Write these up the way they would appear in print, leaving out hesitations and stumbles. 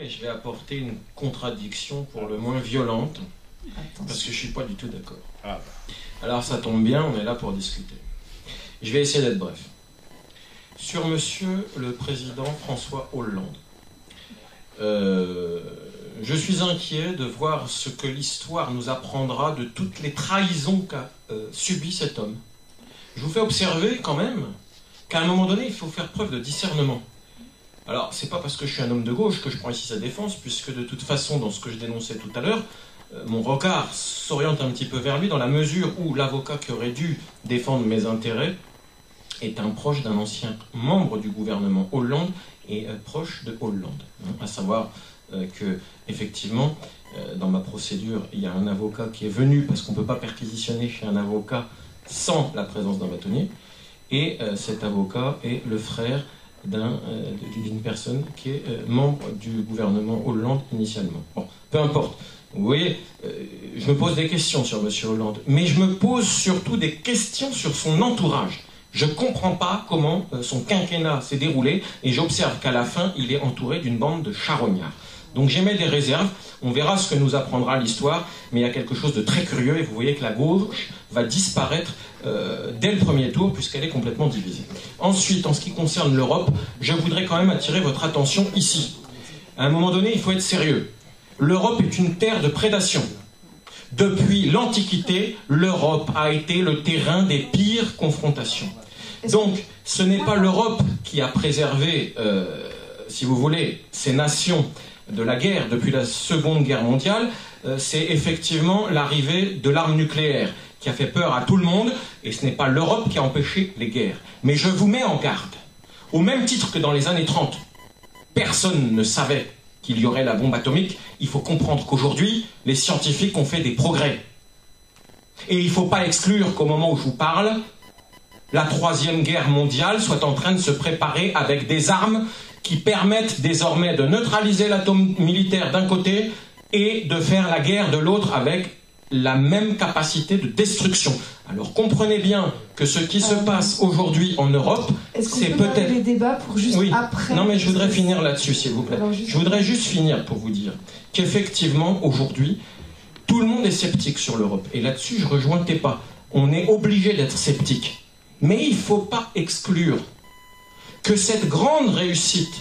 et je vais apporter une contradiction pour le moins violente, parce que je ne suis pas du tout d'accord. Alors ça tombe bien, on est là pour discuter. Je vais essayer d'être bref. Sur monsieur le président François Hollande, je suis inquiet de voir ce que l'histoire nous apprendra de toutes les trahisons qu'a subi cet homme. Je vous fais observer quand même qu'à un moment donné, il faut faire preuve de discernement. Alors, c'est pas parce que je suis un homme de gauche que je prends ici sa défense, puisque de toute façon, dans ce que je dénonçais tout à l'heure, mon regard s'oriente un petit peu vers lui, dans la mesure où l'avocat qui aurait dû défendre mes intérêts est un proche d'un ancien membre du gouvernement Hollande et proche de Hollande. À savoir que, effectivement, dans ma procédure, il y a un avocat qui est venu, parce qu'on ne peut pas perquisitionner chez un avocat sans la présence d'un bâtonnier, et cet avocat est le frère d'une personne qui est membre du gouvernement Hollande initialement. Bon, peu importe. Vous voyez, je me pose des questions sur M. Hollande, mais je me pose surtout des questions sur son entourage. Je ne comprends pas comment son quinquennat s'est déroulé, et j'observe qu'à la fin, il est entouré d'une bande de charognards. Donc j'émets des réserves, on verra ce que nous apprendra l'histoire, mais il y a quelque chose de très curieux, et vous voyez que la gauche va disparaître dès le premier tour, puisqu'elle est complètement divisée. Ensuite, en ce qui concerne l'Europe, je voudrais quand même attirer votre attention ici. À un moment donné, il faut être sérieux. L'Europe est une terre de prédation. Depuis l'Antiquité, l'Europe a été le terrain des pires confrontations. Donc, ce n'est pas l'Europe qui a préservé, si vous voulez, ces nations de la guerre depuis la Seconde Guerre mondiale, c'est effectivement l'arrivée de l'arme nucléaire qui a fait peur à tout le monde, et ce n'est pas l'Europe qui a empêché les guerres. Mais je vous mets en garde. Au même titre que dans les années 30, personne ne savait qu'il y aurait la bombe atomique, il faut comprendre qu'aujourd'hui, les scientifiques ont fait des progrès. Et il ne faut pas exclure qu'au moment où je vous parle, la Troisième Guerre mondiale soit en train de se préparer avec des armes qui permettent désormais de neutraliser l'atome militaire d'un côté et de faire la guerre de l'autre avec la même capacité de destruction. Alors comprenez bien que ce qui se passe aujourd'hui en Europe, c'est peut-être... les débats pour juste après... Non mais je voudrais finir là-dessus, s'il vous plaît. Je voudrais juste finir pour vous dire qu'effectivement, aujourd'hui, tout le monde est sceptique sur l'Europe. Et là-dessus, je rejoins Tepa. On est obligé d'être sceptique. Mais il ne faut pas exclure que cette grande réussite,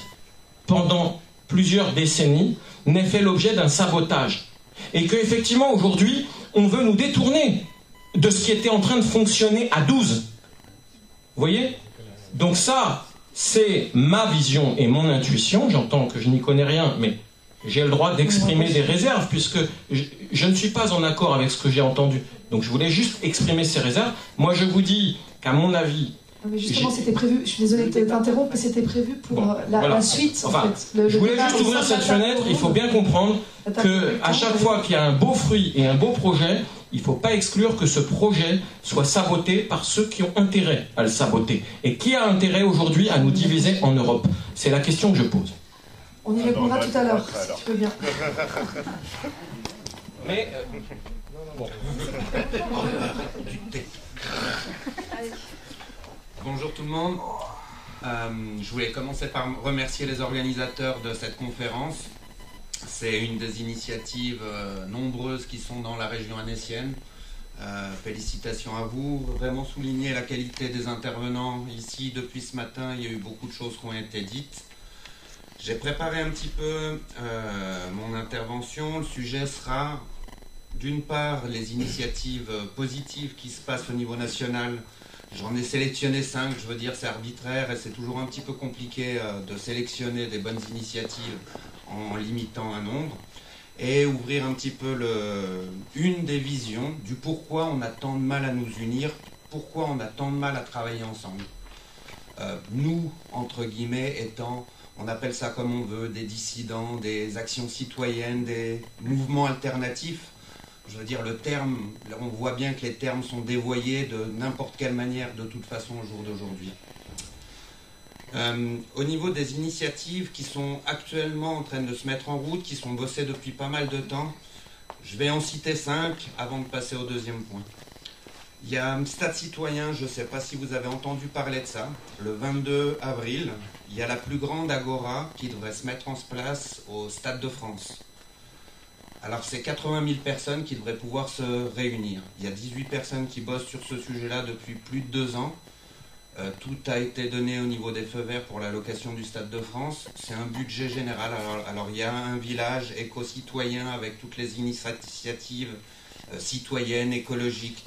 pendant plusieurs décennies, n'ait fait l'objet d'un sabotage. Et qu'effectivement, aujourd'hui, on veut nous détourner de ce qui était en train de fonctionner à 12. Vous voyez? Donc ça, c'est ma vision et mon intuition. J'entends que je n'y connais rien, mais j'ai le droit d'exprimer des réserves, puisque je ne suis pas en accord avec ce que j'ai entendu. Donc je voulais juste exprimer ces réserves. Moi, je vous dis qu'à mon avis... Mais justement, c'était prévu, je suis désolée de t'interrompre, mais c'était prévu pour la suite. Enfin, je voulais juste ouvrir cette fenêtre. Il faut bien comprendre qu'à chaque fois qu'il y a un beau fruit et un beau projet, il ne faut pas exclure que ce projet soit saboté par ceux qui ont intérêt à le saboter. Et qui a intérêt aujourd'hui à nous diviser en Europe? C'est la question que je pose. On y répondra tout à l'heure, si tu veux bien. Mais... Bonjour tout le monde. Je voulais commencer par remercier les organisateurs de cette conférence. C'est une des initiatives nombreuses qui sont dans la région annécienne. Félicitations à vous. Vraiment souligner la qualité des intervenants ici depuis ce matin. Il y a eu beaucoup de choses qui ont été dites. J'ai préparé un petit peu mon intervention. Le sujet sera d'une part les initiatives positives qui se passent au niveau national. J'en ai sélectionné 5, je veux dire c'est arbitraire et c'est toujours un petit peu compliqué de sélectionner des bonnes initiatives en limitant un nombre. Et ouvrir un petit peu une des visions du pourquoi on a tant de mal à nous unir, pourquoi on a tant de mal à travailler ensemble. Nous, entre guillemets, étant, on appelle ça comme on veut, des dissidents, des actions citoyennes, des mouvements alternatifs. Je veux dire, le terme, on voit bien que les termes sont dévoyés de n'importe quelle manière, de toute façon, au jour d'aujourd'hui. Au niveau des initiatives qui sont actuellement en train de se mettre en route, qui sont bossées depuis pas mal de temps, je vais en citer 5 avant de passer au deuxième point. Il y a Stade Citoyen, je ne sais pas si vous avez entendu parler de ça. Le 22 avril, il y a la plus grande agora qui devrait se mettre en place au Stade de France. Alors c'est 80 000 personnes qui devraient pouvoir se réunir. Il y a 18 personnes qui bossent sur ce sujet-là depuis plus de 2 ans. Tout a été donné au niveau des feux verts pour la location du Stade de France. C'est un budget général. Alors il y a un village éco-citoyen avec toutes les initiatives citoyennes, écologiques,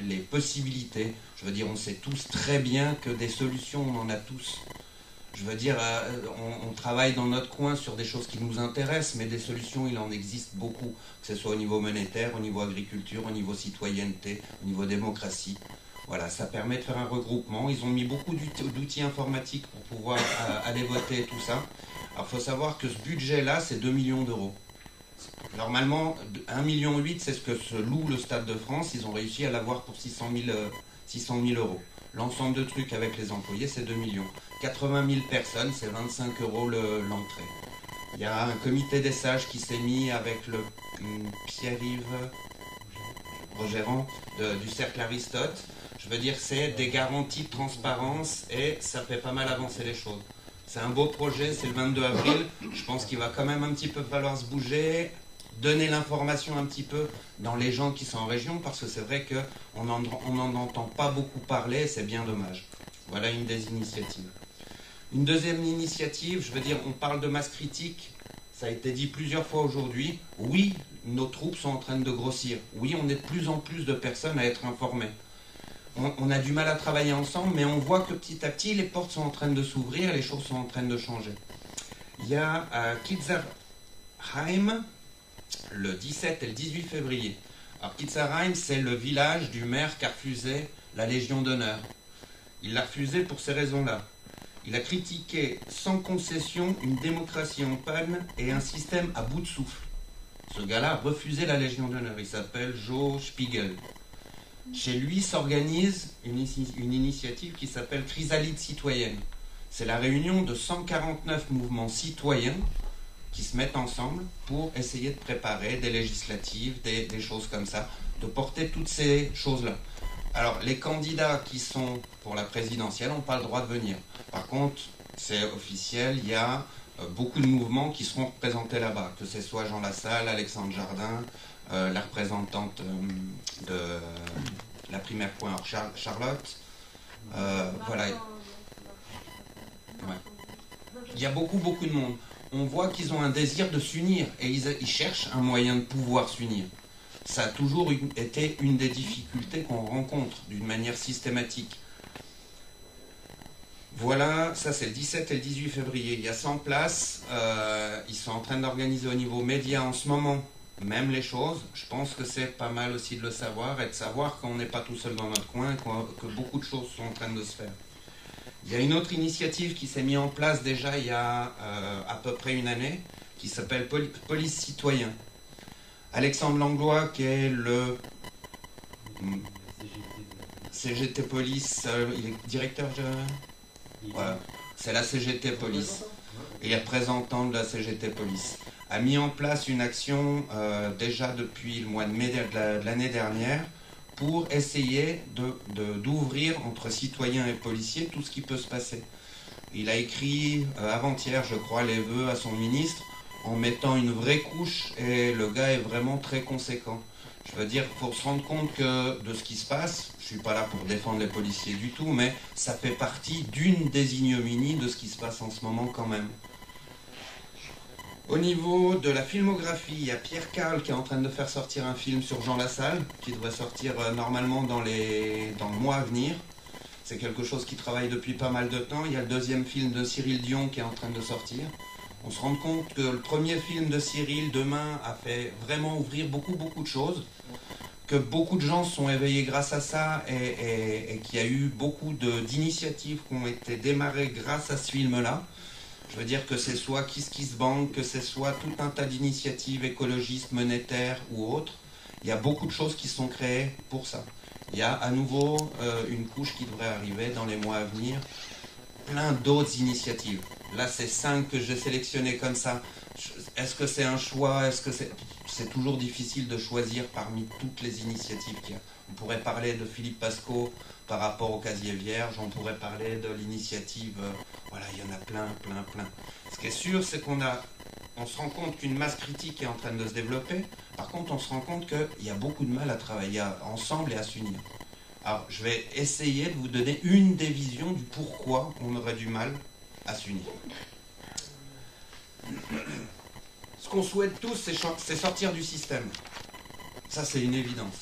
les possibilités. Je veux dire, on sait tous très bien que des solutions, on en a tous. Je veux dire, on travaille dans notre coin sur des choses qui nous intéressent, mais des solutions, il en existe beaucoup, que ce soit au niveau monétaire, au niveau agriculture, au niveau citoyenneté, au niveau démocratie. Voilà, ça permet de faire un regroupement. Ils ont mis beaucoup d'outils informatiques pour pouvoir aller voter et tout ça. Alors, il faut savoir que ce budget-là, c'est 2 millions d'euros. Normalement, 1,8 million, c'est ce que se loue le Stade de France. Ils ont réussi à l'avoir pour 600 000 euros. L'ensemble de trucs avec les employés, c'est 2 millions. 80 000 personnes, c'est 25 euros l'entrée. Il y a un comité des sages qui s'est mis avec le Pierre-Yves Rogerand du Cercle Aristote. Je veux dire, c'est des garanties de transparence et ça fait pas mal avancer les choses. C'est un beau projet, c'est le 22 avril. Je pense qu'il va quand même un petit peu falloir se bouger, donner l'information un petit peu dans les gens qui sont en région, parce que c'est vrai qu'on n'en entend pas beaucoup parler, c'est bien dommage. Voilà une des initiatives. Une deuxième initiative, je veux dire, on parle de masse critique, ça a été dit plusieurs fois aujourd'hui. Oui, nos troupes sont en train de grossir. Oui, on est de plus en plus de personnes à être informées. On a du mal à travailler ensemble, mais on voit que petit à petit, les portes sont en train de s'ouvrir, les choses sont en train de changer. Il y a à Kitzerheim, le 17 et le 18 février. Alors Kitzerheim, c'est le village du maire qui a refusé la Légion d'honneur. Il l'a refusé pour ces raisons-là. Il a critiqué sans concession une démocratie en panne et un système à bout de souffle. Ce gars-là a refusé la Légion d'honneur. Il s'appelle Joe Spiegel. Chez lui s'organise une initiative qui s'appelle Chrysalide citoyenne. C'est la réunion de 149 mouvements citoyens qui se mettent ensemble pour essayer de préparer des législatives, des choses comme ça, de porter toutes ces choses-là. Alors, les candidats qui sont pour la présidentielle n'ont pas le droit de venir. Par contre, c'est officiel, il y a beaucoup de mouvements qui seront représentés là-bas, que ce soit Jean Lassalle, Alexandre Jardin, la représentante de la primaire point Charlotte. Voilà. Ouais. Il y a beaucoup de monde. On voit qu'ils ont un désir de s'unir et ils cherchent un moyen de pouvoir s'unir. Ça a toujours été une des difficultés qu'on rencontre d'une manière systématique. Voilà, ça c'est le 17 et le 18 février. Il y a 100 places. Ils sont en train d'organiser au niveau média en ce moment même les choses. Je pense que c'est pas mal aussi de le savoir et de savoir qu'on n'est pas tout seul dans notre coin, que beaucoup de choses sont en train de se faire. Il y a une autre initiative qui s'est mise en place déjà il y a à peu près une année, qui s'appelle Police Citoyen. Alexandre Langlois, qui est le CGT Police, il est directeur de... Voilà. C'est la CGT Police. Et représentant de la CGT Police. A mis en place une action déjà depuis le mois de mai de l'année dernière pour essayer d'ouvrir entre citoyens et policiers tout ce qui peut se passer. Il a écrit avant-hier, je crois, les vœux à son ministre en mettant une vraie couche et le gars est vraiment très conséquent. Je veux dire, il faut se rendre compte que de ce qui se passe, je ne suis pas là pour défendre les policiers du tout, mais ça fait partie d'une des ignominies de ce qui se passe en ce moment quand même. Au niveau de la filmographie, il y a Pierre Carl qui est en train de faire sortir un film sur Jean Lassalle, qui devrait sortir normalement dans le mois à venir. C'est quelque chose qui travaille depuis pas mal de temps. Il y a le deuxième film de Cyril Dion qui est en train de sortir. On se rend compte que le premier film de Cyril, Demain, a fait vraiment ouvrir beaucoup de choses, que beaucoup de gens se sont éveillés grâce à ça et qu'il y a eu beaucoup d'initiatives qui ont été démarrées grâce à ce film-là. Je veux dire que c'est soit KissKissBank, que c'est soit tout un tas d'initiatives écologistes, monétaires ou autres. Il y a beaucoup de choses qui sont créées pour ça. Il y a à nouveau une couche qui devrait arriver dans les mois à venir. Plein d'autres initiatives. Là, c'est 5 que j'ai sélectionnées comme ça. Est-ce que c'est un choix? Est-ce que c'est toujours difficile de choisir parmi toutes les initiatives qu'il y a. On pourrait parler de Philippe Pascot par rapport au casier vierge, on pourrait parler de l'initiative, voilà, il y en a plein. Ce qui est sûr, c'est on se rend compte qu'une masse critique est en train de se développer. Par contre, on se rend compte qu'il y a beaucoup de mal à travailler ensemble et à s'unir. Alors, je vais essayer de vous donner une des visions du pourquoi on aurait du mal à s'unir. Ce qu'on souhaite tous, c'est sortir du système. Ça, c'est une évidence.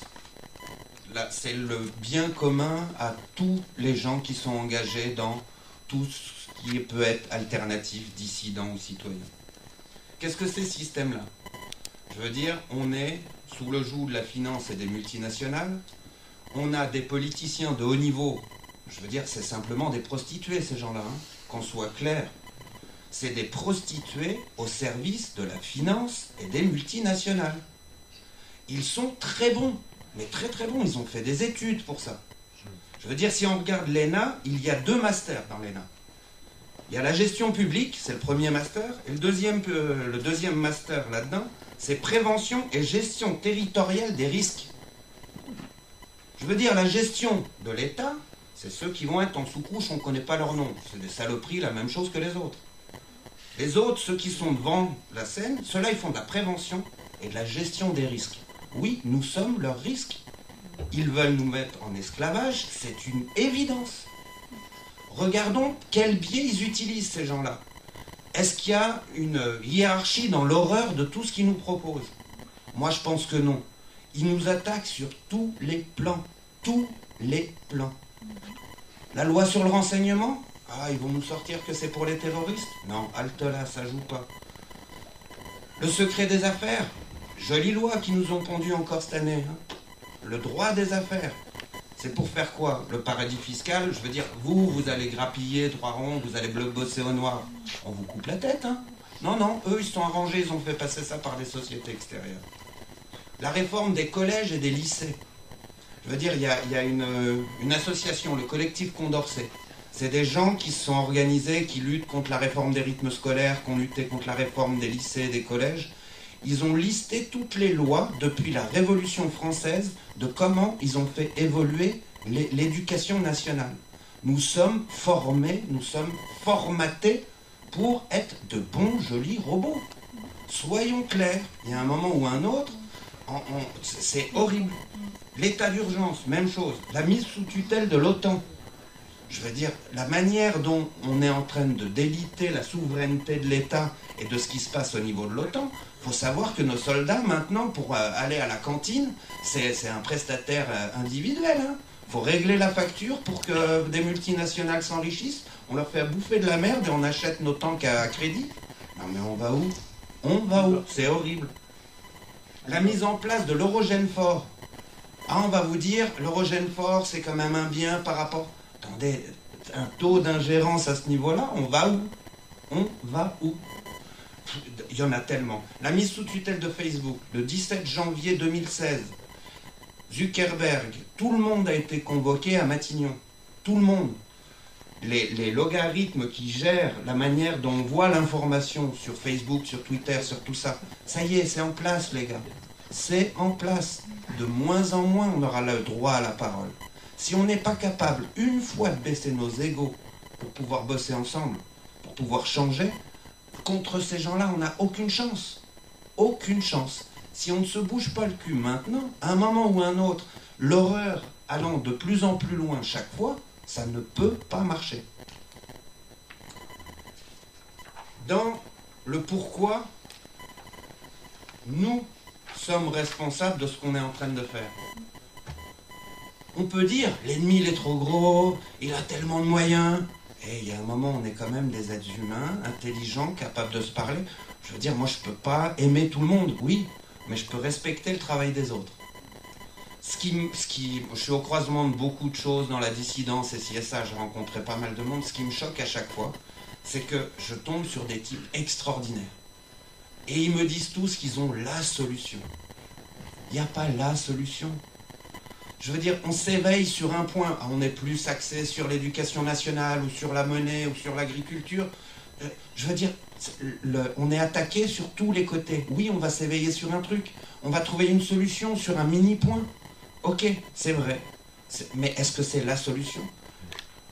Là, c'est le bien commun à tous les gens qui sont engagés dans tout ce qui peut être alternatif, dissident ou citoyen. Qu'est-ce que c'est ce système-là? Je veux dire, on est sous le joug de la finance et des multinationales. On a des politiciens de haut niveau. Je veux dire, c'est simplement des prostituées, ces gens-là, hein, qu'on soit clair. C'est des prostituées au service de la finance et des multinationales. Ils sont très bons, mais très bons. Ils ont fait des études pour ça. Je veux dire, si on regarde l'ENA, il y a 2 masters dans l'ENA. Il y a la gestion publique, c'est le premier master, et le deuxième master là-dedans, c'est prévention et gestion territoriale des risques. Je veux dire, la gestion de l'État, c'est ceux qui vont être en sous-couche, on ne connaît pas leur nom. C'est des saloperies, la même chose que les autres. Les autres, ceux qui sont devant la scène, ceux-là, ils font de la prévention et de la gestion des risques. Oui, nous sommes leurs risques. Ils veulent nous mettre en esclavage, c'est une évidence. Regardons quel biais ils utilisent, ces gens-là. Est-ce qu'il y a une hiérarchie dans l'horreur de tout ce qu'ils nous proposent? Moi, je pense que non. Ils nous attaquent sur tous les plans. Tous les plans. La loi sur le renseignement? Ah, ils vont nous sortir que c'est pour les terroristes? Non, halte là, ça joue pas. Le secret des affaires? Jolie loi qui nous ont pondu encore cette année. Hein. Le droit des affaires. C'est pour faire quoi? Le paradis fiscal? Je veux dire, vous allez grappiller 3 ronds, vous allez bosser au noir. On vous coupe la tête, hein? Non, eux, ils sont arrangés, ils ont fait passer ça par des sociétés extérieures. La réforme des collèges et des lycées. Je veux dire, il y a une association, le collectif Condorcet. C'est des gens qui se sont organisés, qui luttent contre la réforme des rythmes scolaires, qui ont lutté contre la réforme des lycées et des collèges. Ils ont listé toutes les lois depuis la Révolution française de comment ils ont fait évoluer l'éducation nationale. Nous sommes formés, nous sommes formatés pour être de bons, jolis robots. Soyons clairs, il y a un moment ou un autre, c'est horrible. L'état d'urgence, même chose. La mise sous tutelle de l'OTAN. Je veux dire, la manière dont on est en train de déliter la souveraineté de l'État et de ce qui se passe au niveau de l'OTAN, il faut savoir que nos soldats, maintenant, pour aller à la cantine, c'est un prestataire individuel. Il faut régler la facture pour que des multinationales s'enrichissent. On leur fait bouffer de la merde et on achète nos tanks à crédit. Non mais on va où? On va où? C'est horrible. La mise en place de l'Eurogène fort. Ah, on va vous dire, l'Eurogène fort, c'est quand même un bien par rapport... Attendez, un taux d'ingérence à ce niveau-là, on va où? On va où? Il y en a tellement. La mise sous tutelle de Facebook, le 17 janvier 2016, Zuckerberg, tout le monde a été convoqué à Matignon. Tout le monde. Les logarithmes qui gèrent la manière dont on voit l'information sur Facebook, sur Twitter, sur tout ça, ça y est, c'est en place, les gars. C'est en place. De moins en moins, on aura le droit à la parole. Si on n'est pas capable, une fois, de baisser nos égos pour pouvoir bosser ensemble, pour pouvoir changer, contre ces gens-là, on n'a aucune chance. Aucune chance. Si on ne se bouge pas le cul maintenant, à un moment ou un autre, l'horreur allant de plus en plus loin chaque fois, ça ne peut pas marcher. Dans le pourquoi, nous sommes responsables de ce qu'on est en train de faire. On peut dire, l'ennemi il est trop gros, il a tellement de moyens. Et il y a un moment, on est quand même des êtres humains, intelligents, capables de se parler. Je veux dire, moi je peux pas aimer tout le monde, oui, mais je peux respecter le travail des autres. Je suis au croisement de beaucoup de choses dans la dissidence et si et ça, j'ai rencontré pas mal de monde. Ce qui me choque à chaque fois, c'est que je tombe sur des types extraordinaires. Et ils me disent tous qu'ils ont la solution. Il n'y a pas la solution. Je veux dire, on s'éveille sur un point. On est plus axé sur l'éducation nationale ou sur la monnaie ou sur l'agriculture. Je veux dire, on est attaqué sur tous les côtés. Oui, on va s'éveiller sur un truc. On va trouver une solution sur un mini-point. Ok, c'est vrai. Mais est-ce que c'est la solution ?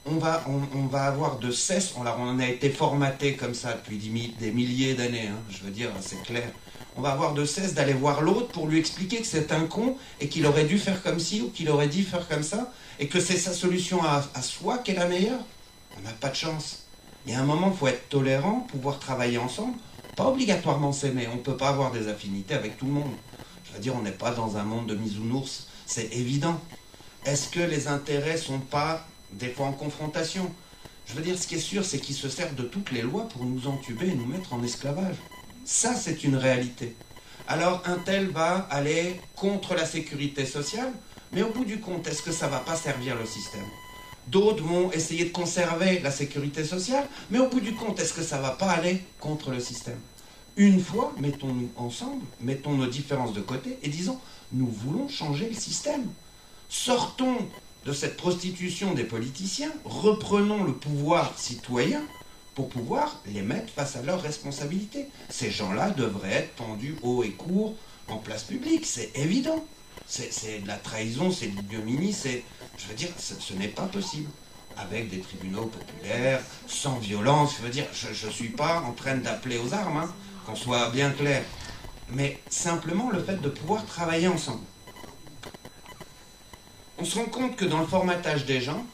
On va avoir de cesse, on a été formaté comme ça depuis des milliers d'années, hein, je veux dire, c'est clair. On va avoir de cesse d'aller voir l'autre pour lui expliquer que c'est un con et qu'il aurait dû faire comme ci ou qu'il aurait dû faire comme ça et que c'est sa solution à soi qui est la meilleure. On n'a pas de chance. Il y a un moment, il faut être tolérant, pouvoir travailler ensemble, pas obligatoirement s'aimer. On ne peut pas avoir des affinités avec tout le monde. Je veux dire, on n'est pas dans un monde de bisounours, c'est évident. Est-ce que les intérêts sont pas des fois en confrontation? Je veux dire, ce qui est sûr, c'est qu'ils se servent de toutes les lois pour nous entuber et nous mettre en esclavage. Ça, c'est une réalité. Alors, un tel va aller contre la sécurité sociale, mais au bout du compte, est-ce que ça ne va pas servir le système? D'autres vont essayer de conserver la sécurité sociale, mais au bout du compte, est-ce que ça ne va pas aller contre le système? Une fois, mettons-nous ensemble, mettons nos différences de côté et disons, nous voulons changer le système. Sortons de cette prostitution des politiciens, reprenons le pouvoir citoyen pour pouvoir les mettre face à leurs responsabilités. Ces gens-là devraient être pendus haut et court en place publique, c'est évident. C'est de la trahison, c'est de l'ignominie, je veux dire, ce n'est pas possible. Avec des tribunaux populaires, sans violence, je veux dire, je ne suis pas en train d'appeler aux armes, hein, qu'on soit bien clair. Mais simplement le fait de pouvoir travailler ensemble. On se rend compte que dans le formatage des gens,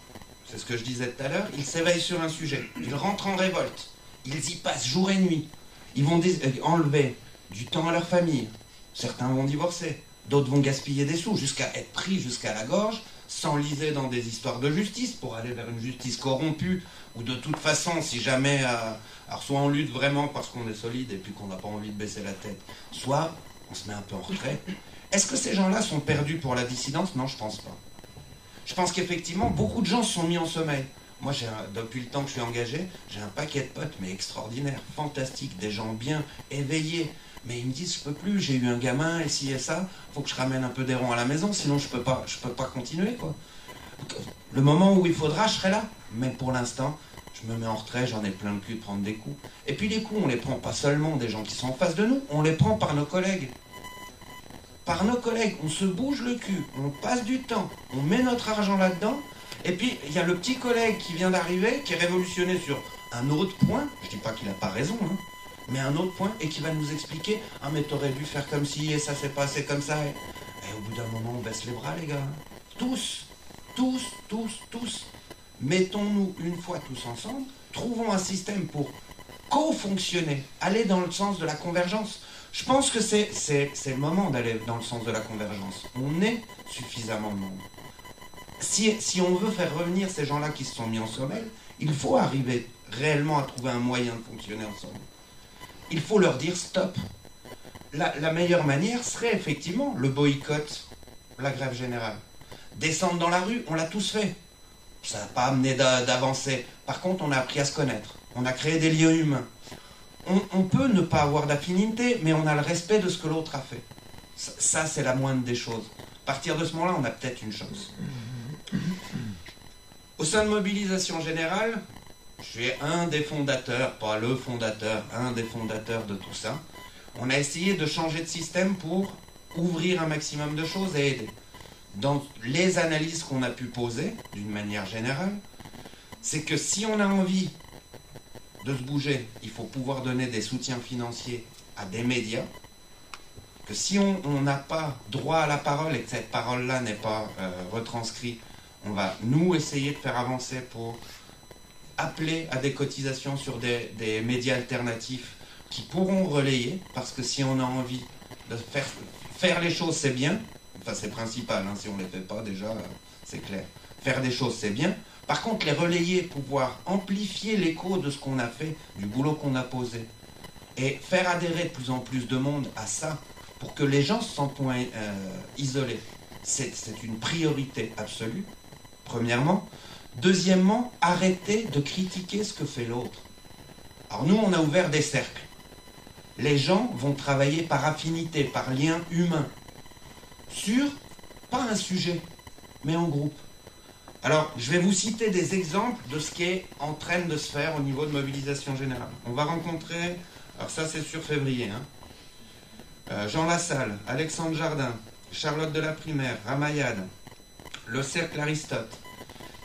c'est ce que je disais tout à l'heure, ils s'éveillent sur un sujet, ils rentrent en révolte, ils y passent jour et nuit, ils vont enlever du temps à leur famille, certains vont divorcer, d'autres vont gaspiller des sous jusqu'à être pris jusqu'à la gorge, s'enliser dans des histoires de justice pour aller vers une justice corrompue, ou de toute façon, si jamais, alors soit on lutte vraiment parce qu'on est solide et puis qu'on n'a pas envie de baisser la tête, soit on se met un peu en retrait. Est-ce que ces gens-là sont perdus pour la dissidence? Non, je pense pas. Je pense qu'effectivement, beaucoup de gens se sont mis en sommeil. Moi, depuis le temps que je suis engagé, j'ai un paquet de potes, mais extraordinaires, fantastiques, des gens bien éveillés. Mais ils me disent, je peux plus, j'ai eu un gamin, et ci et ça, faut que je ramène un peu des ronds à la maison, sinon je peux pas continuer, quoi. Le moment où il faudra, je serai là. Mais pour l'instant, je me mets en retrait, j'en ai plein le cul de prendre des coups. Et puis les coups, on les prend pas seulement des gens qui sont en face de nous, on les prend par nos collègues. Par nos collègues, on se bouge le cul, on passe du temps, on met notre argent là-dedans, et puis il y a le petit collègue qui vient d'arriver, qui est révolutionné sur un autre point, je dis pas qu'il n'a pas raison, hein, mais un autre point, et qui va nous expliquer, ah mais t'aurais dû faire comme ci, et ça s'est passé comme ça, et au bout d'un moment, on baisse les bras, les gars. Tous, mettons-nous une fois tous ensemble, trouvons un système pour co-fonctionner, aller dans le sens de la convergence. Je pense que c'est le moment d'aller dans le sens de la convergence. On est suffisamment de monde. Si on veut faire revenir ces gens-là qui se sont mis en sommeil, il faut arriver réellement à trouver un moyen de fonctionner ensemble. Il faut leur dire stop. La meilleure manière serait effectivement le boycott, la grève générale. Descendre dans la rue, on l'a tous fait. Ça n'a pas amené d'avancée. Par contre, on a appris à se connaître. On a créé des liens humains. On peut ne pas avoir d'affinité, mais on a le respect de ce que l'autre a fait. Ça, c'est la moindre des choses. À partir de ce moment-là, on a peut-être une chance. Au sein de Mobilisation Générale, je suis un des fondateurs, pas le fondateur, un des fondateurs de tout ça. On a essayé de changer de système pour ouvrir un maximum de choses et aider. Dans les analyses qu'on a pu poser, d'une manière générale, c'est que si on a envie de se bouger, il faut pouvoir donner des soutiens financiers à des médias, que si on n'a pas droit à la parole et que cette parole-là n'est pas retranscrite, on va nous essayer de faire avancer pour appeler à des cotisations sur des médias alternatifs qui pourront relayer, parce que si on a envie de faire les choses, c'est bien, enfin c'est principal, hein, si on ne les fait pas déjà, c'est clair. Faire des choses, c'est bien. Par contre, les relayer, pouvoir amplifier l'écho de ce qu'on a fait, du boulot qu'on a posé, et faire adhérer de plus en plus de monde à ça, pour que les gens se sentent moins isolés, c'est une priorité absolue, premièrement. Deuxièmement, arrêter de critiquer ce que fait l'autre. Alors nous, on a ouvert des cercles. Les gens vont travailler par affinité, par lien humain, sur, pas un sujet, mais en groupe. Alors, je vais vous citer des exemples de ce qui est en train de se faire au niveau de mobilisation générale. On va rencontrer, alors ça c'est sur février, Jean Lassalle, Alexandre Jardin, Charlotte de la Primaire, Ramayad, le cercle Aristote.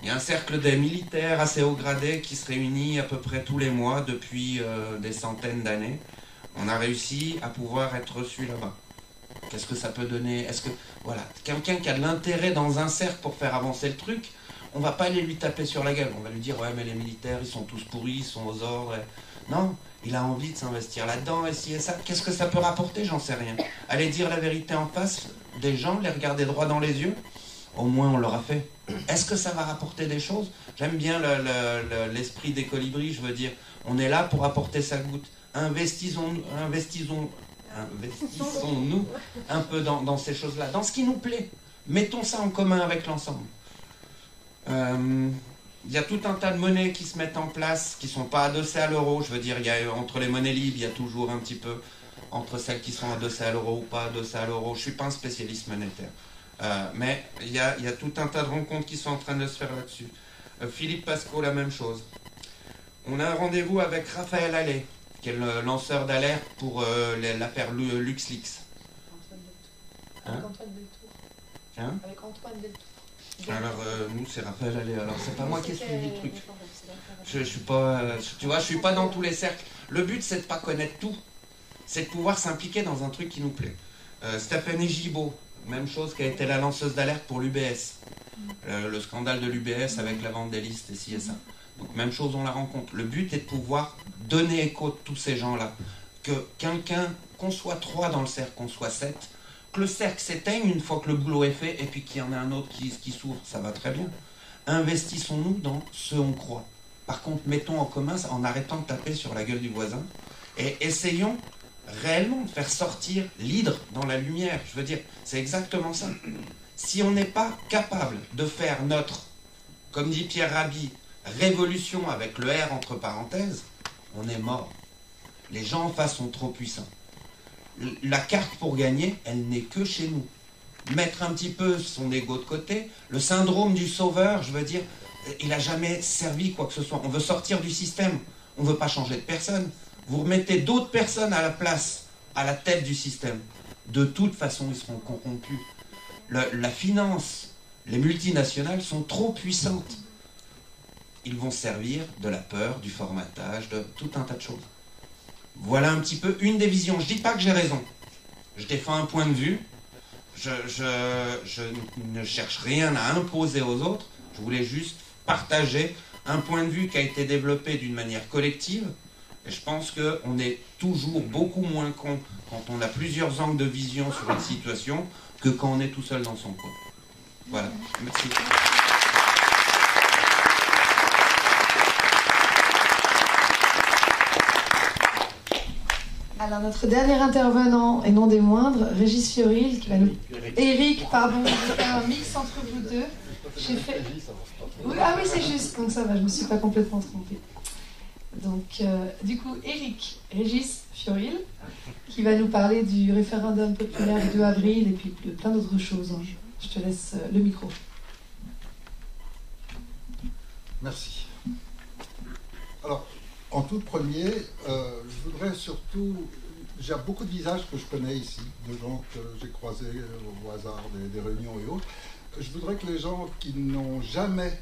Il y a un cercle des militaires assez haut gradés qui se réunit à peu près tous les mois depuis des centaines d'années. On a réussi à pouvoir être reçu là-bas. Qu'est-ce que ça peut donner? Est-ce que, voilà, quelqu'un qui a de l'intérêt dans un cercle pour faire avancer le truc, on va pas aller lui taper sur la gueule. On va lui dire, ouais, mais les militaires, ils sont tous pourris, ils sont aux ordres. Non, il a envie de s'investir là-dedans, et ci et ça. Qu'est-ce que ça peut rapporter? J'en sais rien. Aller dire la vérité en face des gens, les regarder droit dans les yeux, au moins on l'aura fait. Est-ce que ça va rapporter des choses? J'aime bien l'esprit des colibris, je veux dire, on est là pour apporter sa goutte. Investissons-nous un peu dans ces choses-là, dans ce qui nous plaît. Mettons ça en commun avec l'ensemble. Il y a tout un tas de monnaies qui se mettent en place, qui ne sont pas adossées à l'euro. Je veux dire, entre les monnaies libres, il y a toujours un petit peu, entre celles qui sont adossées à l'euro ou pas adossées à l'euro. Je ne suis pas un spécialiste monétaire. Mais il y a tout un tas de rencontres qui sont en train de se faire là-dessus. Philippe Pasco, la même chose. On a un rendez-vous avec Raphaël Allais, qui est le lanceur d'alerte pour l'affaire LuxLeaks. Avec Antoine Deltour. Avec Antoine Deltour. Alors, nous, c'est Raphaël Allais. Alors, c'est pas moi qui ai suivi le truc. Je suis pas... tu vois, je suis pas dans tous les cercles. Le but, c'est de pas connaître tout. C'est de pouvoir s'impliquer dans un truc qui nous plaît. Stéphanie Gibault, même chose, qui a été la lanceuse d'alerte pour l'UBS. Le scandale de l'UBS avec la vente des listes et ci et ça. Donc, même chose, on la rencontre. Le but est de pouvoir donner écho de tous ces gens-là. Que quelqu'un, qu'on soit 3 dans le cercle, qu'on soit 7, que le cercle s'éteigne une fois que le boulot est fait, et puis qu'il y en a un autre qui s'ouvre, ça va très bien. Investissons-nous dans ce on croit. Par contre, mettons en commun, en arrêtant de taper sur la gueule du voisin, et essayons réellement de faire sortir l'hydre dans la lumière. Je veux dire, c'est exactement ça. Si on n'est pas capable de faire notre, comme dit Pierre Rabhi, révolution avec le R entre parenthèses, on est mort. Les gens en face sont trop puissants. La carte pour gagner, elle n'est que chez nous. Mettre un petit peu son ego de côté, le syndrome du sauveur, je veux dire, il n'a jamais servi quoi que ce soit. On veut sortir du système, on ne veut pas changer de personne. Vous remettez d'autres personnes à la place, à la tête du système. De toute façon, ils seront corrompus. La finance, les multinationales sont trop puissantes. Ils vont servir de la peur, du formatage, de tout un tas de choses. Voilà un petit peu une des visions. Je ne dis pas que j'ai raison. Je défends un point de vue. Je ne cherche rien à imposer aux autres. Je voulais juste partager un point de vue qui a été développé d'une manière collective. Et je pense qu'on est toujours beaucoup moins con quand on a plusieurs angles de vision sur une situation que quand on est tout seul dans son coin. Voilà. Merci. Alors notre dernier intervenant, et non des moindres, Régis Fioril, qui va nous... Eric, pardon, je vais faire un mix entre vous deux. J'ai fait... Oui, ah oui, c'est juste, donc ça va, je ne me suis pas complètement trompée. Donc, du coup, Eric, Régis Fioril, qui va nous parler du référendum populaire du 2 avril et puis de plein d'autres choses. Je te laisse le micro. Merci. Alors, en tout premier, je voudrais surtout... J'ai beaucoup de visages que je connais ici, de gens que j'ai croisés au hasard des réunions et autres. Je voudrais que les gens qui n'ont jamais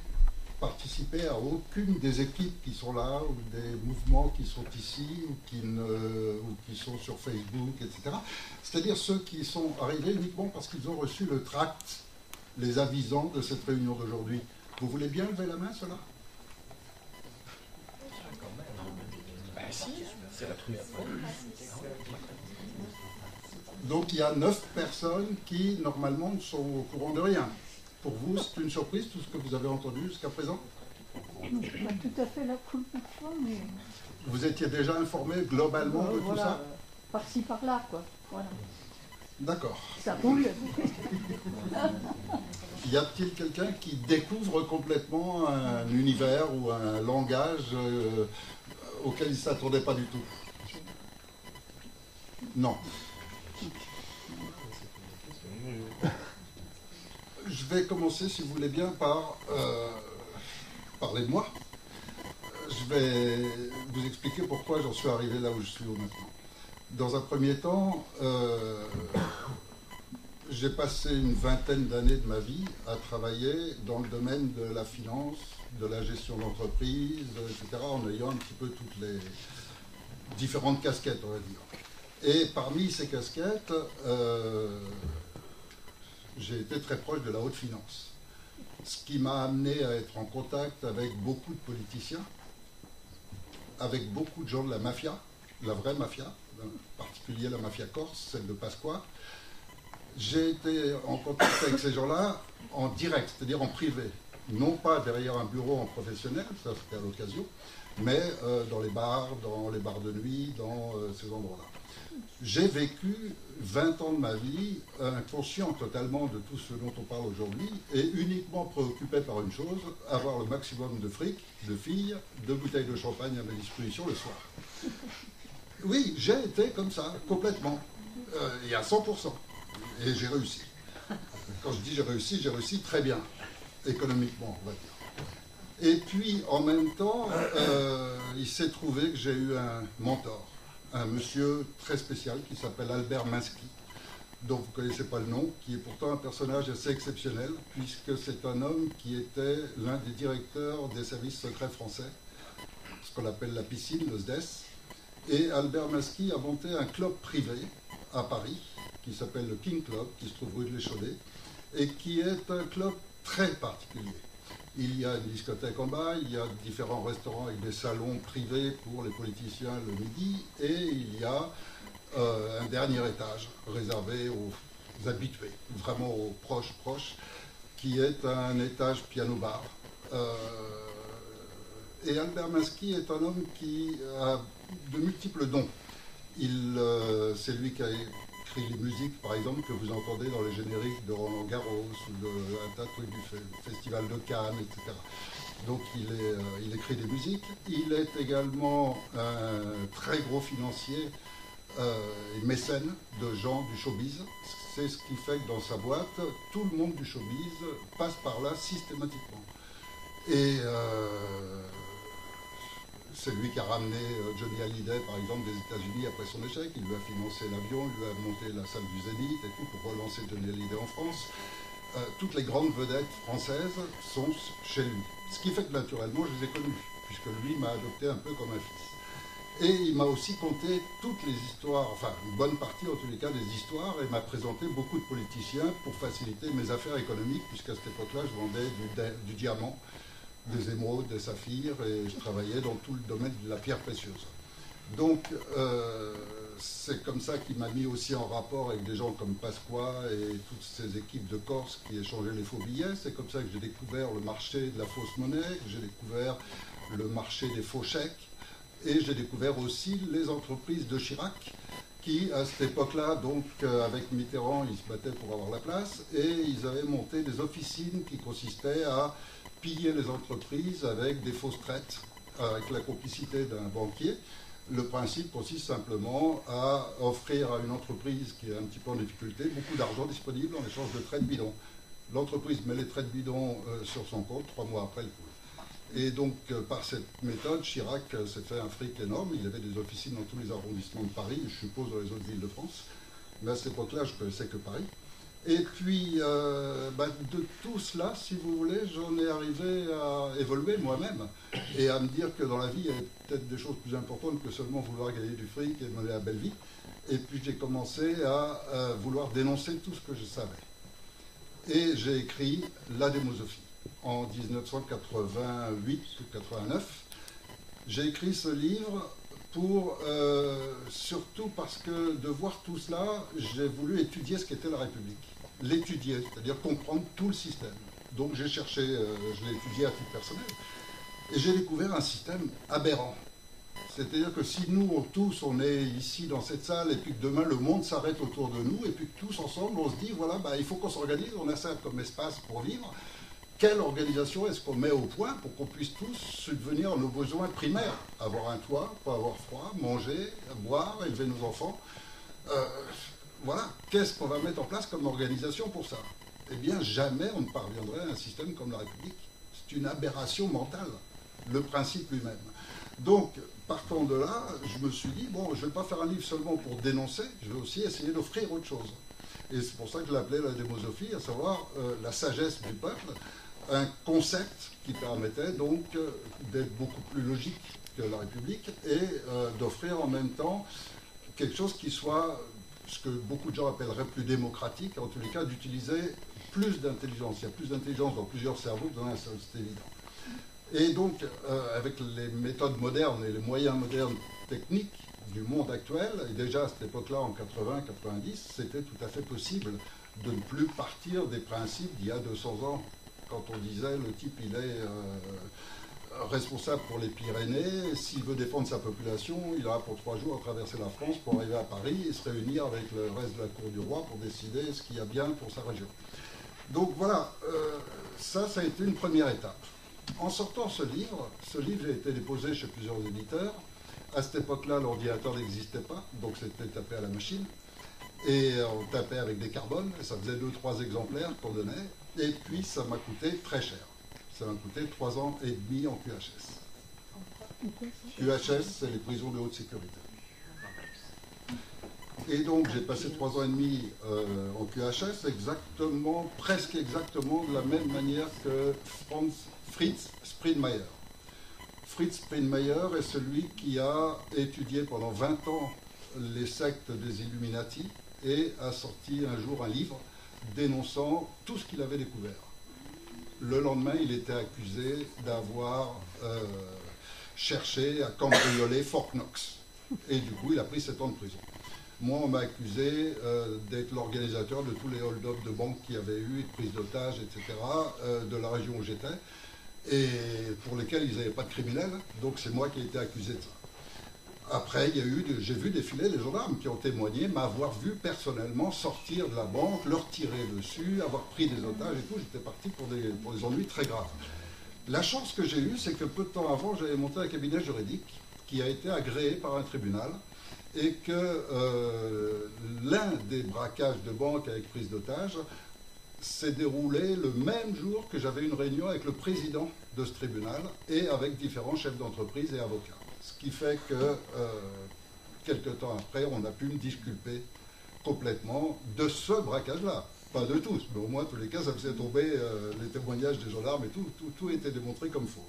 participé à aucune des équipes qui sont là, ou des mouvements qui sont ici, ou qui sont sur Facebook, etc., c'est-à-dire ceux qui sont arrivés uniquement parce qu'ils ont reçu le tract les avisant de cette réunion d'aujourd'hui. Vous voulez bien lever la main, cela ? Donc il y a 9 personnes qui, normalement, sont au courant de rien. Pour vous, c'est une surprise, tout ce que vous avez entendu jusqu'à présent? C'est pas tout à fait la première fois, mais... Vous étiez déjà informé globalement de tout ça? Par-ci, par-là, quoi. Voilà. D'accord. Ça roule. Y a-t-il quelqu'un qui découvre complètement un univers ou un langage auquel il ne s'attendait pas du tout? je vais commencer, si vous voulez bien, par parler de moi. Je vais vous expliquer pourquoi j'en suis arrivé là où je suis maintenant. Dans un premier temps, j'ai passé une vingtaine d'années de ma vie à travailler dans le domaine de la finance, de la gestion d'entreprise, etc., en ayant un petit peu toutes les différentes casquettes, on va dire. Et parmi ces casquettes, j'ai été très proche de la haute finance. Ce qui m'a amené à être en contact avec beaucoup de politiciens, avec beaucoup de gens de la mafia, la vraie mafia, en particulier la mafia corse, celle de Pasqua. J'ai été en contact avec ces gens-là en direct, c'est-à-dire en privé. Non pas derrière un bureau en professionnel, ça c'était à l'occasion, mais dans les bars de nuit, dans ces endroits-là. J'ai vécu 20 ans de ma vie inconscient totalement de tout ce dont on parle aujourd'hui et uniquement préoccupé par une chose, avoir le maximum de fric, de filles, de bouteilles de champagne à ma disposition le soir. Oui, j'ai été comme ça, complètement, et à 100%. Et j'ai réussi. Quand je dis j'ai réussi très bien, économiquement, on va dire. Et puis, en même temps, il s'est trouvé que j'ai eu un mentor, un monsieur très spécial qui s'appelle Albert Minsky, dont vous ne connaissez pas le nom, qui est pourtant un personnage assez exceptionnel, puisque c'est un homme qui était l'un des directeurs des services secrets français, ce qu'on appelle la piscine, le SDES. Et Albert Minsky a monté un club privé à Paris, qui s'appelle le King Club, qui se trouve rue de l'Échaudé, et qui est un club très particulier. Il y a une discothèque en bas, il y a différents restaurants avec des salons privés pour les politiciens le midi, et il y a un dernier étage réservé aux habitués, vraiment aux proches, qui est un étage piano-bar. Et Albert Minsky est un homme qui a de multiples dons. C'est lui qui a écrit les musiques, par exemple, que vous entendez dans les génériques de Roland Garros ou un tas de trucs du Festival de Cannes, etc. Donc il écrit des musiques. Il est également un très gros financier et mécène de gens du showbiz. C'est ce qui fait que dans sa boîte, tout le monde du showbiz passe par là systématiquement. Et c'est lui qui a ramené Johnny Hallyday, par exemple, des États-Unis après son échec. Il lui a financé l'avion, il lui a monté la salle du Zénith et tout pour relancer Johnny Hallyday en France. Toutes les grandes vedettes françaises sont chez lui. Ce qui fait que naturellement, je les ai connues, puisque lui m'a adopté un peu comme un fils. Et il m'a aussi conté toutes les histoires, enfin une bonne partie en tous les cas des histoires, et m'a présenté beaucoup de politiciens pour faciliter mes affaires économiques, puisqu'à cette époque-là, je vendais du diamant, des émeraudes, des saphirs, et je travaillais dans tout le domaine de la pierre précieuse. Donc, c'est comme ça qu'il m'a mis aussi en rapport avec des gens comme Pasqua et toutes ces équipes de Corse qui échangeaient les faux billets. C'est comme ça que j'ai découvert le marché de la fausse monnaie, que j'ai découvert le marché des faux chèques, et j'ai découvert aussi les entreprises de Chirac, qui, à cette époque-là, donc avec Mitterrand, ils se battaient pour avoir la place, et ils avaient monté des officines qui consistaient à piller les entreprises avec des fausses traites, avec la complicité d'un banquier. Le principe consiste simplement à offrir à une entreprise qui est un petit peu en difficulté beaucoup d'argent disponible en échange de traites bidons. L'entreprise met les traites bidons sur son compte, 3 mois après, elle coule. Et donc, par cette méthode, Chirac s'est fait un fric énorme. Il avait des officines dans tous les arrondissements de Paris, je suppose dans les autres villes de France. Mais à cette époque-là, je ne connaissais que Paris. Et puis, de tout cela, si vous voulez, j'en ai arrivé à évoluer moi-même et à me dire que dans la vie, il y a peut-être des choses plus importantes que seulement vouloir gagner du fric et mener la belle vie. Et puis, j'ai commencé à vouloir dénoncer tout ce que je savais. Et j'ai écrit La démosophie en 1988 ou 89. J'ai écrit ce livre surtout parce que de voir tout cela, j'ai voulu étudier ce qu'était la République. L'étudier, c'est-à-dire comprendre tout le système. Donc j'ai cherché, je l'ai étudié à titre personnel, et j'ai découvert un système aberrant. C'est-à-dire que si nous tous on est ici dans cette salle, et puis que demain le monde s'arrête autour de nous, et puis que tous ensemble on se dit, voilà, il faut qu'on s'organise, on a ça comme espace pour vivre, quelle organisation est-ce qu'on met au point pour qu'on puisse tous subvenir à nos besoins primaires? Avoir un toit, pas avoir froid, manger, boire, élever nos enfants. Voilà, qu'est-ce qu'on va mettre en place comme organisation pour ça? eh bien jamais on ne parviendrait à un système comme la République. C'est une aberration mentale, le principe lui-même. Donc, partant de là, je me suis dit, bon, je ne vais pas faire un livre seulement pour dénoncer, je vais aussi essayer d'offrir autre chose. Et c'est pour ça que je l'appelais la démosophie, à savoir la sagesse du peuple, un concept qui permettait donc d'être beaucoup plus logique que la République et d'offrir en même temps quelque chose qui soit ce que beaucoup de gens appelleraient plus démocratique, en tous les cas d'utiliser plus d'intelligence. Il y a plus d'intelligence dans plusieurs cerveaux que dans un seul, c'est évident. Et donc, avec les méthodes modernes et les moyens modernes techniques du monde actuel, et déjà à cette époque-là, en 80-90, c'était tout à fait possible de ne plus partir des principes d'il y a 200 ans, quand on disait le type il est responsable pour les Pyrénées, s'il veut défendre sa population, il aura pour 3 jours à traverser la France pour arriver à Paris et se réunir avec le reste de la cour du roi pour décider ce qu'il y a bien pour sa région. Donc voilà, ça a été une première étape. En sortant ce livre a été déposé chez plusieurs éditeurs. À cette époque-là, l'ordinateur n'existait pas, donc c'était tapé à la machine. Et on tapait avec des carbones, et ça faisait 2-3 exemplaires qu'on donnait. Et puis ça m'a coûté très cher. Ça m'a coûté 3 ans et demi en QHS. QHS, c'est les prisons de haute sécurité. Et donc j'ai passé 3 ans et demi en QHS, presque exactement de la même manière que Fritz Springmeier. Fritz Springmeier est celui qui a étudié pendant 20 ans les sectes des Illuminati et a sorti un jour un livre dénonçant tout ce qu'il avait découvert. Le lendemain, il était accusé d'avoir cherché à cambrioler Fort Knox. Et du coup, il a pris 7 ans de prison. Moi, on m'a accusé d'être l'organisateur de tous les hold-up de banques qu'il y avait eu, de prise d'otages, etc., de la région où j'étais, et pour lesquels ils n'avaient pas de criminels. Donc c'est moi qui ai été accusé de ça. Après, j'ai vu défiler les gendarmes qui ont témoigné m'avoir vu personnellement sortir de la banque, leur tirer dessus, avoir pris des otages et tout. J'étais parti pour des ennuis très graves. La chance que j'ai eue, c'est que peu de temps avant, j'avais monté un cabinet juridique qui a été agréé par un tribunal et que l'un des braquages de banque avec prise d'otages s'est déroulé le même jour que j'avais une réunion avec le président de ce tribunal et avec différents chefs d'entreprise et avocats. Ce qui fait que, quelque temps après, on a pu me disculper complètement de ce braquage-là. Pas de tous, mais au moins, en tous les cas, ça faisait tomber les témoignages des gendarmes et tout était démontré comme faux.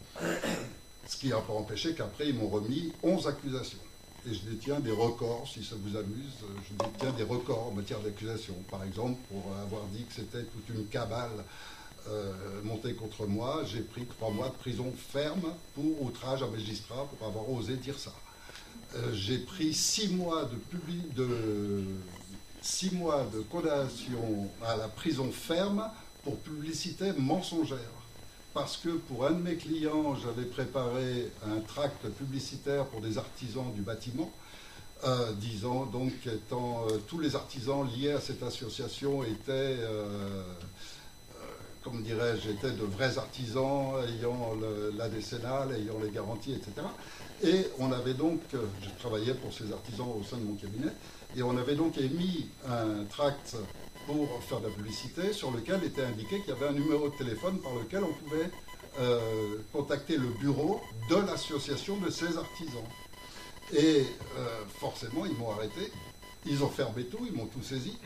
Ce qui n'a pas empêché qu'après, ils m'ont remis 11 accusations. Et je détiens des records, si ça vous amuse, je détiens des records en matière d'accusation. Par exemple, pour avoir dit que c'était toute une cabale montée contre moi, j'ai pris 3 mois de prison ferme pour outrage à magistrat, pour avoir osé dire ça. J'ai pris 6 mois de condamnation à la prison ferme pour publicité mensongère. Parce que pour un de mes clients, j'avais préparé un tract publicitaire pour des artisans du bâtiment, disant donc qu'étant tous les artisans liés à cette association étaient, comment dirais-je, étaient de vrais artisans ayant la décennale, ayant les garanties, etc. Et on avait donc, je travaillais pour ces artisans au sein de mon cabinet, et on avait donc émis un tract pour faire de la publicité, sur lequel était indiqué qu'il y avait un numéro de téléphone par lequel on pouvait contacter le bureau de l'association de ces artisans. Et forcément, ils m'ont arrêté, ils ont fermé tout, ils m'ont tout saisi,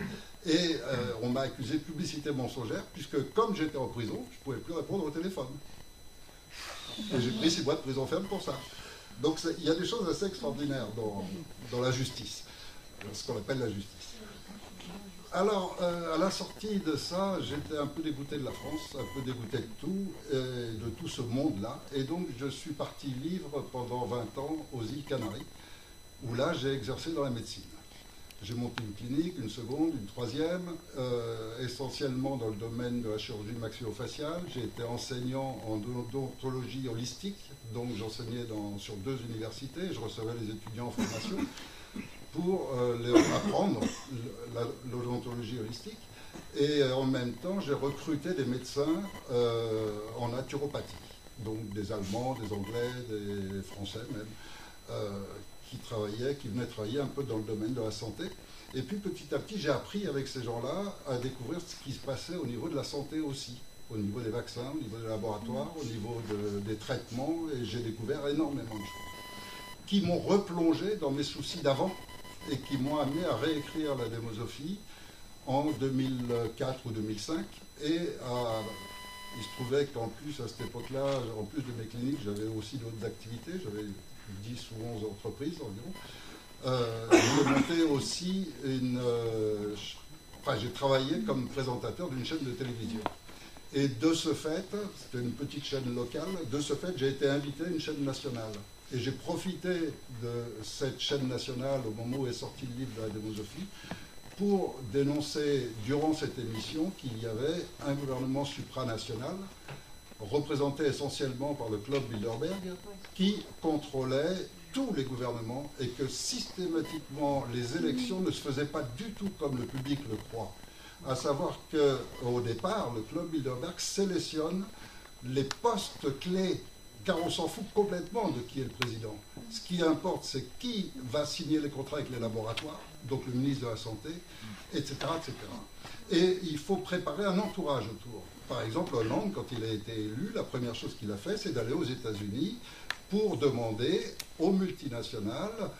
et on m'a accusé de publicité mensongère, puisque comme j'étais en prison, je ne pouvais plus répondre au téléphone. Et j'ai pris 6 mois de prison ferme pour ça. Donc il y a des choses assez extraordinaires dans la justice, ce qu'on appelle la justice. Alors, à la sortie de ça, j'étais un peu dégoûté de la France, un peu dégoûté de tout, de tout ce monde-là. Et donc, je suis parti vivre pendant 20 ans aux îles Canaries, où là, j'ai exercé dans la médecine. J'ai monté une clinique, une seconde, une troisième, essentiellement dans le domaine de la chirurgie maxillofaciale. J'ai été enseignant en odontologie holistique, donc j'enseignais sur 2 universités, je recevais les étudiants en formation pour leur apprendre l'odontologie holistique. Et en même temps, j'ai recruté des médecins en naturopathie, donc des Allemands, des Anglais, des Français même, qui venaient travailler un peu dans le domaine de la santé. Et puis petit à petit, j'ai appris avec ces gens-là à découvrir ce qui se passait au niveau de la santé aussi, au niveau des vaccins, au niveau des laboratoires, au niveau des traitements, et j'ai découvert énormément de choses qui m'ont replongé dans mes soucis d'avant et qui m'ont amené à réécrire la démosophie en 2004 ou 2005. Et il se trouvait qu'en plus, à cette époque-là, en plus de mes cliniques, j'avais aussi d'autres activités, j'avais 10 ou 11 entreprises environ. J'ai monté aussi j'ai travaillé comme présentateur d'une chaîne de télévision. Et de ce fait, c'était une petite chaîne locale, de ce fait, j'ai été invité à une chaîne nationale. Et j'ai profité de cette chaîne nationale au moment où est sorti le livre de la démosophie pour dénoncer durant cette émission qu'il y avait un gouvernement supranational représenté essentiellement par le club Bilderberg qui contrôlait tous les gouvernements et que systématiquement les élections ne se faisaient pas du tout comme le public le croit. À savoir qu'au départ, le club Bilderberg sélectionne les postes clés, car on s'en fout complètement de qui est le président. Ce qui importe, c'est qui va signer les contrats avec les laboratoires, donc le ministre de la Santé, etc., etc. Et il faut préparer un entourage autour. Par exemple, Hollande, quand il a été élu, la première chose qu'il a fait, c'est d'aller aux États-Unis pour demander aux multinationales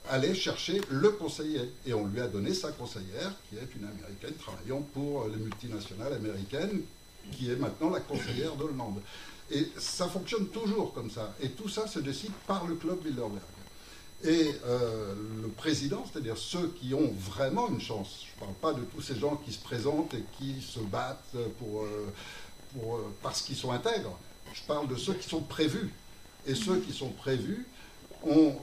aller chercher le conseiller. Et on lui a donné sa conseillère, qui est une Américaine travaillant pour les multinationales américaines, qui est maintenant la conseillère d'Hollande. Et ça fonctionne toujours comme ça. Et tout ça se décide par le club Bilderberg. Et le président, c'est-à-dire ceux qui ont vraiment une chance, je ne parle pas de tous ces gens qui se présentent et qui se battent parce qu'ils sont intègres, je parle de ceux qui sont prévus. Et ceux qui sont prévus ont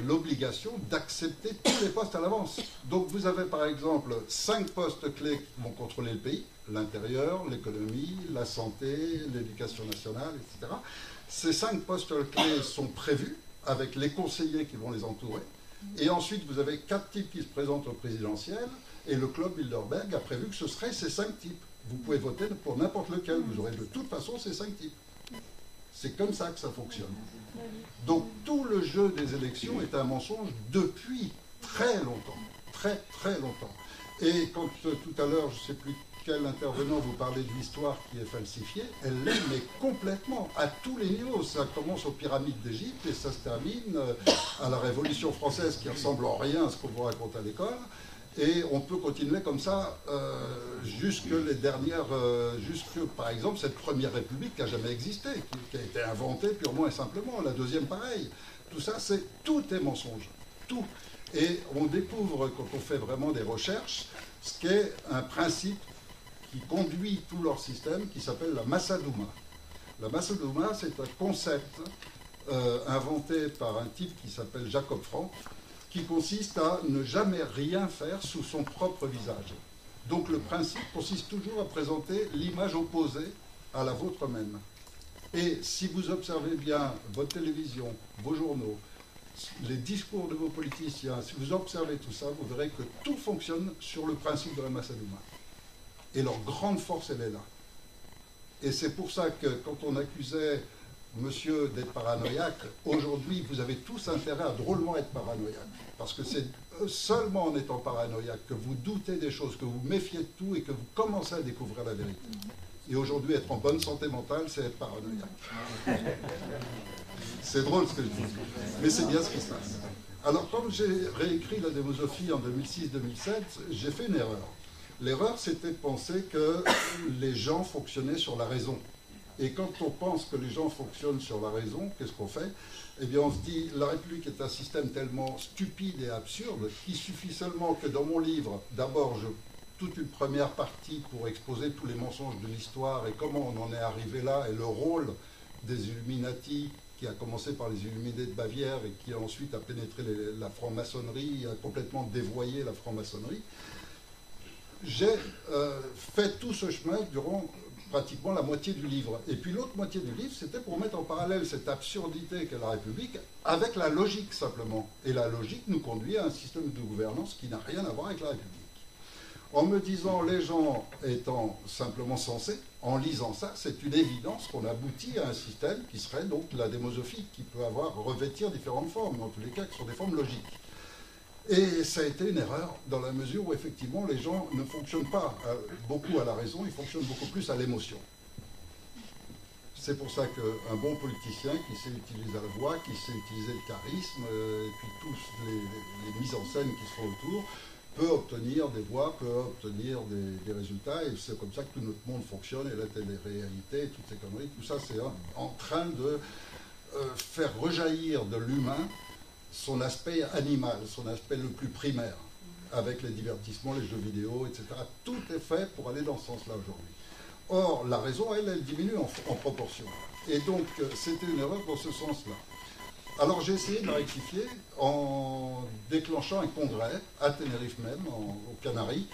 l'obligation d'accepter tous les postes à l'avance. Donc vous avez par exemple 5 postes clés qui vont contrôler le pays, l'intérieur, l'économie, la santé, l'éducation nationale, etc. Ces 5 postes clés sont prévus avec les conseillers qui vont les entourer. Et ensuite, vous avez 4 types qui se présentent au présidentiel, et le club Bilderberg a prévu que ce seraient ces 5 types. Vous pouvez voter pour n'importe lequel, vous aurez de toute façon ces 5 types. C'est comme ça que ça fonctionne. Donc tout le jeu des élections est un mensonge depuis très longtemps. Très très longtemps. Et quand tout à l'heure, je ne sais plus quel intervenant vous parlait de l'histoire qui est falsifiée, elle l'est, mais complètement, à tous les niveaux. Ça commence aux pyramides d'Égypte et ça se termine à la Révolution française qui ressemble en rien à ce qu'on vous raconte à l'école. Et on peut continuer comme ça jusque les dernières, jusque par exemple cette première république qui n'a jamais existé, qui a été inventée purement et simplement, la deuxième pareil. Tout ça, tout est mensonge, tout. Et on découvre quand on fait vraiment des recherches ce qu'est un principe qui conduit tout leur système qui s'appelle la Massadouma. La Massadouma, c'est un concept inventé par un type qui s'appelle Jacob Frank, qui consiste à ne jamais rien faire sous son propre visage. Donc le principe consiste toujours à présenter l'image opposée à la vôtre même. Et si vous observez bien votre télévision, vos journaux, les discours de vos politiciens, si vous observez tout ça, vous verrez que tout fonctionne sur le principe de la Massadouma. Et leur grande force, elle est là. Et c'est pour ça que quand on accusait monsieur d'être paranoïaque, aujourd'hui, vous avez tous intérêt à drôlement être paranoïaque. Parce que c'est seulement en étant paranoïaque que vous doutez des choses, que vous méfiez de tout et que vous commencez à découvrir la vérité. Et aujourd'hui, être en bonne santé mentale, c'est être paranoïaque. C'est drôle ce que je dis, mais c'est bien ce qui se passe. Alors, quand j'ai réécrit la démosophie en 2006-2007, j'ai fait une erreur. L'erreur, c'était de penser que les gens fonctionnaient sur la raison. Et quand on pense que les gens fonctionnent sur la raison, qu'est-ce qu'on fait? Eh bien, on se dit, la République est un système tellement stupide et absurde qu'il suffit seulement que dans mon livre, d'abord, toute une première partie pour exposer tous les mensonges de l'histoire et comment on en est arrivé là, et le rôle des Illuminati, qui a commencé par les Illuminés de Bavière et qui ensuite a pénétré la franc-maçonnerie, a complètement dévoyé la franc-maçonnerie. J'ai fait tout ce chemin durant pratiquement la moitié du livre. Et puis l'autre moitié du livre, c'était pour mettre en parallèle cette absurdité qu'est la République avec la logique simplement. Et la logique nous conduit à un système de gouvernance qui n'a rien à voir avec la République. En me disant, les gens étant simplement sensés, en lisant ça, c'est une évidence qu'on aboutit à un système qui serait donc la démosophie, qui peut revêtir différentes formes, mais en tous les cas qui sont des formes logiques. Et ça a été une erreur dans la mesure où effectivement les gens ne fonctionnent pas beaucoup à la raison, ils fonctionnent beaucoup plus à l'émotion. C'est pour ça qu'un bon politicien qui sait utiliser la voix, qui sait utiliser le charisme, et puis tous les mises en scène qui sont autour, peut obtenir des voix, peut obtenir des résultats, et c'est comme ça que tout notre monde fonctionne, et la télé-réalité, toutes ces conneries, tout ça c'est en train de faire rejaillir de l'humain son aspect animal, son aspect le plus primaire, avec les divertissements, les jeux vidéo, etc. Tout est fait pour aller dans ce sens-là aujourd'hui. Or, la raison, elle diminue en proportion. Et donc, c'était une erreur dans ce sens-là. Alors, j'ai essayé de la rectifier en déclenchant un congrès, à Tenerife même, aux Canaries,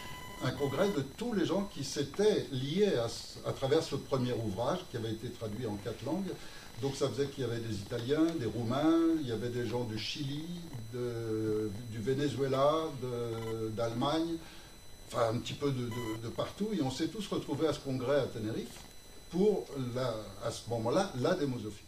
un congrès de tous les gens qui s'étaient liés à travers ce premier ouvrage, qui avait été traduit en 4 langues. Donc, ça faisait qu'il y avait des Italiens, des Roumains, il y avait des gens du Chili, du Venezuela, d'Allemagne, enfin un petit peu de partout, et on s'est tous retrouvés à ce congrès à Tenerife pour, à ce moment-là, la démosophie.